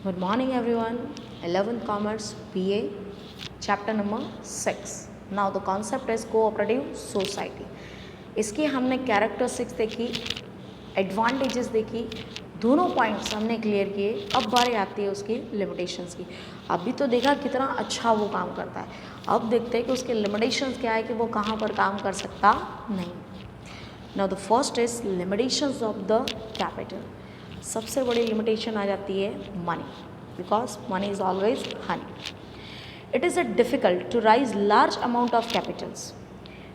Good morning everyone. 11th Commerce BA chapter number 6. Now the concept is cooperative society. इसकी हमने characteristics देखी, advantages देखी, दोनों points हमने क्लियर किए. अब बारी आती है उसकी लिमिटेशंस की. अभी तो देखा कितना अच्छा वो काम करता है. अब देखते हैं कि उसके लिमिटेशंस क्या है कि वो कहाँ पर काम कर सकता नहीं. Now the first is limitations of the capital. सबसे बड़ी लिमिटेशन आ जाती है money, because money is always honey. It is difficult to raise large amount of capitals.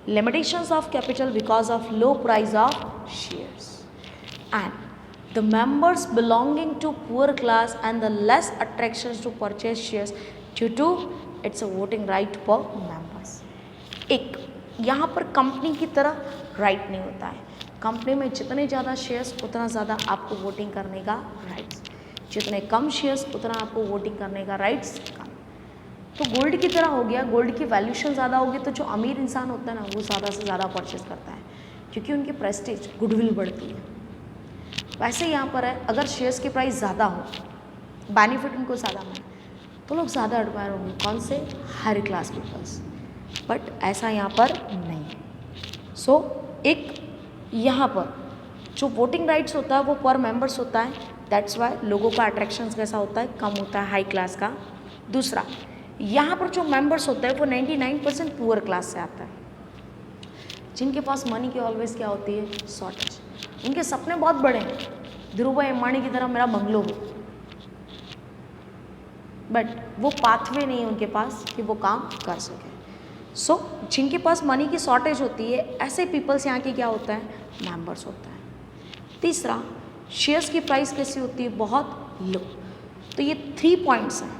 Limitations of capital because of low price of shares, and the members belonging to poor class and the less attractions to purchase shares due to its a voting right per members. एक यहाँ पर company की तरह right नहीं होता है. Company में जितने ज़्यादा शेयर्स उतना ज़्यादा आपको वोटिंग करने का राइट्स, जितने कम शेयर्स उतना आपको वोटिंग करने का राइट्स कम. तो गोल्ड की तरह हो गया. गोल्ड की वैल्यूशन ज़्यादा होगी तो जो अमीर इंसान होता है ना वो ज़्यादा से ज़्यादा परचेज करता है, क्योंकि उनकी प्रेस्टीज गुडविल बढ़ती है. वैसे यहाँ पर है, अगर शेयर्स की प्राइस ज़्यादा हो, बेनिफिट उनको ज़्यादा मिले, तो लोग ज़्यादा एडमायर होंगे. कौन से? Higher class peoples. बट ऐसा यहाँ पर नहीं है. सो एक यहाँ पर जो वोटिंग राइट्स होता है वो पर मेंबर्स होता है. दैट्स वाई लोगों का अट्रैक्शन कैसा होता है, कम होता है हाई क्लास का. दूसरा, यहाँ पर जो मेंबर्स होता है वो 99% पुअर क्लास से आता है, जिनके पास मनी की ऑलवेज क्या होती है, शॉर्टेज. उनके सपने बहुत बड़े हैं, धीरूभाई अंबानी की तरह मेरा बंगलो हो, बट वो पाथवे नहीं है उनके पास कि वो काम कर सके. सो जिनके पास मनी की शॉर्टेज होती है, ऐसे पीपल्स यहाँ के क्या होता है, मेंबर्स होता है. तीसरा, शेयर्स की प्राइस कैसी होती है, बहुत लो. तो ये 3 पॉइंट्स हैं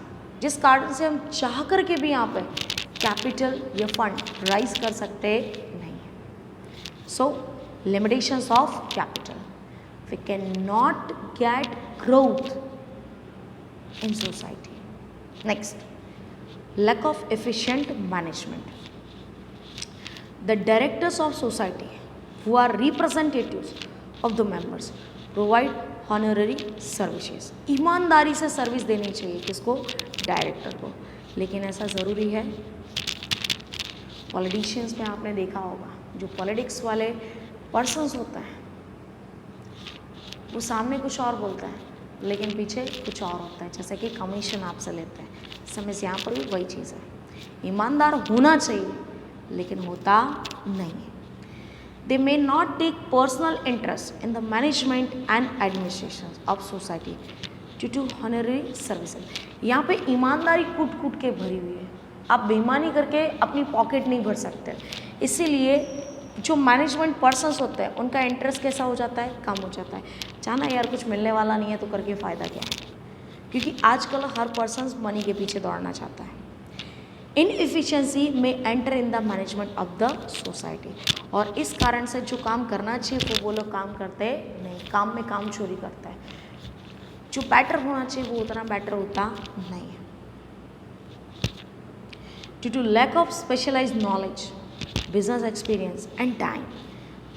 जिस कारण से हम चाह कर के भी यहाँ पे कैपिटल या फंड राइज कर सकते नहीं. So limitations of capital, we can not get growth in society. Next, lack of efficient management. The directors of society, who are representatives of the members, provide honorary services. ईमानदारी से service देनी चाहिए किसको, director को. लेकिन ऐसा ज़रूरी है? पॉलिटिशियंस में आपने देखा होगा, जो पॉलिटिक्स वाले पर्सन्स होता है वो सामने कुछ और बोलता है लेकिन पीछे कुछ और होता है. जैसे कि कमीशन आपसे लेते हैं, समय से यहाँ पर भी वही चीज़ है. ईमानदार होना चाहिए लेकिन होता नहीं. They may not take personal interest in the management and administration of society due to honorary services. यहाँ पे ईमानदारी कूट कूट के भरी हुई है. आप बेईमानी करके अपनी पॉकेट नहीं भर सकते. इसीलिए जो मैनेजमेंट पर्सन्स होते हैं उनका इंटरेस्ट कैसा हो जाता है, कम हो जाता है. जाना यार कुछ मिलने वाला नहीं है तो करके फ़ायदा क्या है, क्योंकि आजकल हर पर्सन मनी के पीछे दौड़ना चाहता है. इनएफिशिएंसी में enter in the management of the society. और इस कारण से जो काम करना चाहिए वो लोग काम करते नहीं, काम में काम चोरी करता है. जो बेटर होना चाहिए वो उतना बेटर होता नहीं है. Due to lack of specialised knowledge, business experience and time,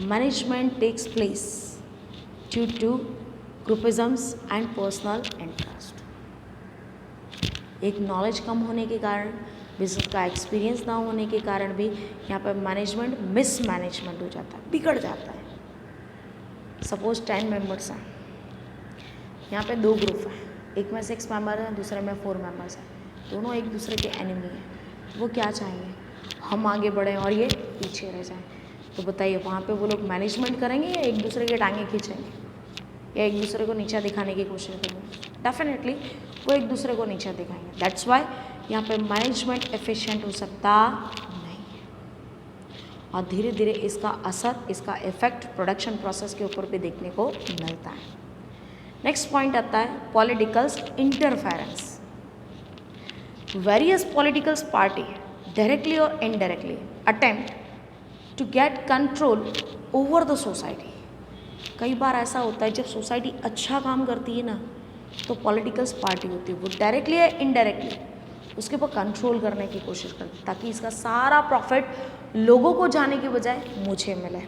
management takes place due to groupisms and personal interest. एक नॉलेज कम होने के कारण, बिजनेस का एक्सपीरियंस ना होने के कारण भी यहाँ पर मैनेजमेंट मिसमैनेजमेंट हो जाता है, बिगड़ जाता है. सपोज 10 मेंबर्स हैं, यहाँ पे 2 ग्रुप हैं, एक में 6 मेंबर हैं, दूसरे में 4 मेंबर्स हैं. दोनों एक दूसरे के एनिमी हैं. वो क्या चाहेंगे, हम आगे बढ़ें और ये पीछे रह जाएं. तो बताइए वहाँ पे वो लोग मैनेजमेंट करेंगे या एक दूसरे के टांगे खींचेंगे या एक दूसरे को नीचा दिखाने की कोशिश करेंगे? डेफिनेटली वो एक दूसरे को नीचा दिखाएंगे. दैट्स वाई यहाँ पे मैनेजमेंट एफिशिएंट हो सकता नहीं है. और धीरे धीरे इसका असर, इसका इफेक्ट प्रोडक्शन प्रोसेस के ऊपर भी देखने को मिलता है. नेक्स्ट पॉइंट आता है politicals interference. Various politicals party directly or indirectly attempt to get control over the society. कई बार ऐसा होता है जब सोसाइटी अच्छा काम करती है ना तो पॉलिटिकल्स पार्टी होती है, वो डायरेक्टली या इनडायरेक्टली उसके ऊपर कंट्रोल करने की कोशिश करती है ताकि इसका सारा प्रॉफिट लोगों को जाने के बजाय मुझे मिले.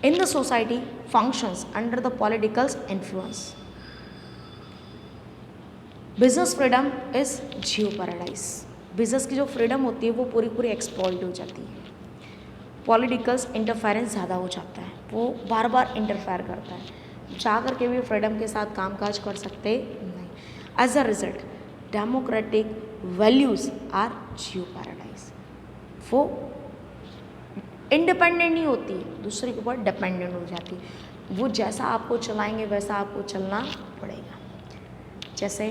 In the society functions under the politicals influence. Business freedom is Jio paradise. Business की जो फ्रीडम होती है वो पूरी पूरी एक्सप्लॉइट हो जाती है। पॉलिटिकल्स इंटरफेरेंस ज़्यादा हो जाता है, वो बार बार इंटरफेयर करता है, चाह करके भी फ्रीडम के साथ कामकाज कर सकते नहीं। As a result democratic values are जियो पैराडाइज। वो इंडिपेंडेंट नहीं होती, दूसरे के ऊपर डिपेंडेंट हो जाती है। वो जैसा आपको चलाएंगे वैसा आपको चलना पड़ेगा। जैसे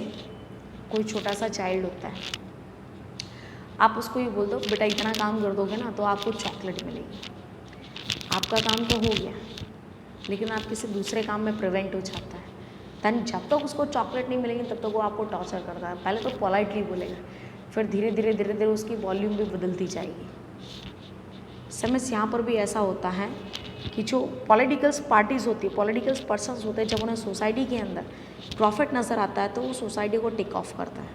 कोई छोटा सा चाइल्ड होता है, आप उसको ये बोल दो बेटा इतना काम कर दोगे ना तो आपको चॉकलेट मिलेगी। आपका काम तो हो गया, लेकिन आप किसी दूसरे काम में प्रिवेंट हो जाता है। तन जब तक उसको चॉकलेट नहीं मिलेगी तब तक वो आपको टॉर्चर करता है। पहले तो पोलाइटली बोलेगा, फिर धीरे धीरे उसकी वॉल्यूम भी बदलती जाएगी। समझ यहाँ पर भी ऐसा होता है कि जो पॉलिटिकल्स पार्टीज़ होती है, पॉलिटिकल्स पर्सन्स होते हैं, जब उन्हें सोसाइटी के अंदर प्रॉफिट नज़र आता है तो वो सोसाइटी को टिक ऑफ करता है,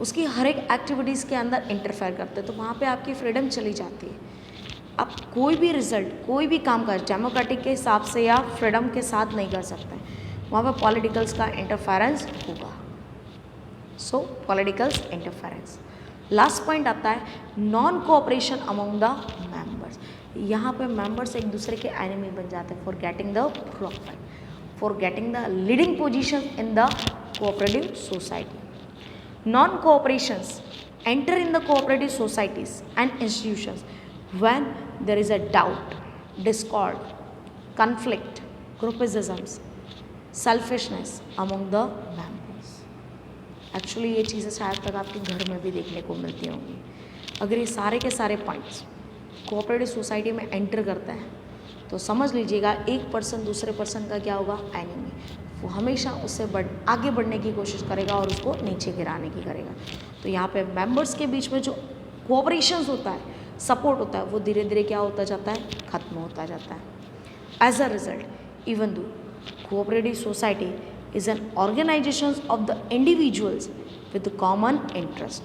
उसकी हर एक एक्टिविटीज़ के अंदर इंटरफेयर करते हैं, तो वहाँ पे आपकी फ्रीडम चली जाती है। आप कोई भी रिजल्ट, कोई भी काम काज डेमोक्रेटिक के हिसाब से या फ्रीडम के साथ नहीं कर सकते, वहाँ पे पॉलिटिकल्स का इंटरफेरेंस होगा। सो पॉलिटिकल्स इंटरफेरेंस। लास्ट पॉइंट आता है non cooperation among the members. यहाँ पे मेंबर्स एक दूसरे के एनिमी बन जाते हैं for getting the profit, for getting the leading position in the cooperative society. Non cooperations enter in the cooperative societies and institutions when there is a doubt, discord, conflict, groupisms, selfishness among the members। Actually ये चीज़ें शायद तक आपके घर में भी देखने को मिलती होंगी। अगर ये सारे के सारे पॉइंट्स कोऑपरेटिव सोसाइटी में एंटर करते हैं तो समझ लीजिएगा एक पर्सन दूसरे पर्सन का क्या होगा, एनिमी। वो हमेशा उससे आगे बढ़ने की कोशिश करेगा और उसको नीचे गिराने की करेगा। तो यहाँ पे मेंबर्स के बीच में जो कोऑपरेशन होता है, सपोर्ट होता है, वो धीरे धीरे क्या होता जाता है, खत्म होता जाता है। As a result even though cooperative society is an organization of the individuals with common interest.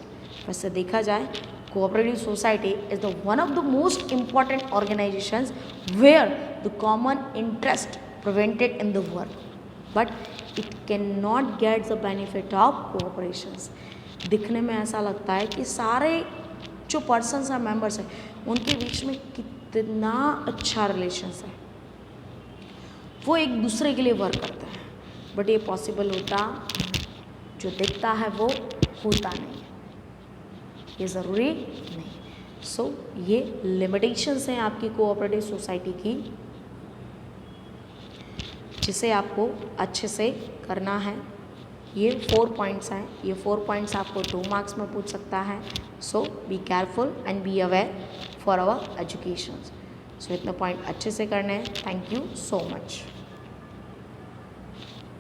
वैसे देखा जाए cooperative society is the one of the most important organizations where the common interest prevented in the work, but it can not get the benefit of cooperations. दिखने में ऐसा लगता है कि सारे जो पर्सन्स हैं, मेंबर्स हैं, उनके बीच में कितना अच्छा रिलेशंस है, वो एक दूसरे के लिए वर्क करते हैं, बट ये पॉसिबल होता जो दिखता है वो होता नहीं, ये ज़रूरी नहीं। सो ये लिमिटेशंस हैं आपकी कोऑपरेटिव सोसाइटी की, जिसे आपको अच्छे से करना है। ये 4 पॉइंट्स हैं, ये 4 पॉइंट्स आपको 2 मार्क्स में पूछ सकता है। So be careful and be aware for our education. So इतने पॉइंट अच्छे से करने हैं। Thank you so much.